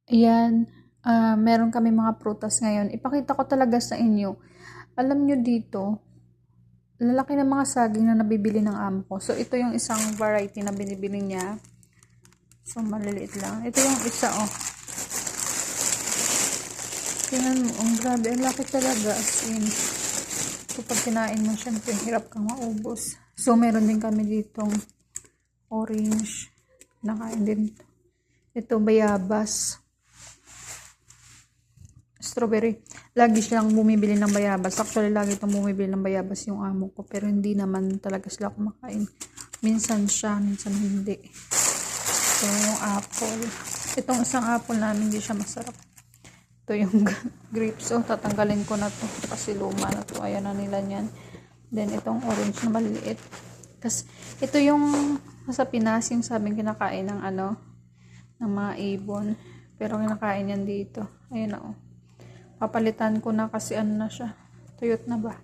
Ayan, meron kami mga prutas ngayon. Ipakita ko talaga sa inyo. Alam nyo dito, lalaki ng mga saging na nabibili ng amo ko. So, ito yung isang variety na binibili niya. So, maliliit lang. Ito yung isa, oh. Tingnan mo, ang grabe. Ang laki talaga. As in, so, pag kinain mo, syempre, hirap kang maubos. So, meron din kami ditong orange. Nakain din. Ito, bayabas. Strawberry. Lagi silang bumibili ng bayabas. Actually, lagi itong bumibili ng bayabas yung amo ko. Pero hindi naman talaga sila kumakain. Minsan siya, minsan hindi. So, yung apple. Itong isang apple namin, hindi siya masarap. Ito yung grapes. So, tatanggalin ko na to kasi luma na to. Ayaw na nila niyan. Then, itong orange na maliliit. Kasi, ito yung sa Pinas, yung sabing kinakain ng ng mga ibon. Pero kinakain yan dito. Ayun na, oh. Papalitan ko na kasi na siya. Tuyot na ba?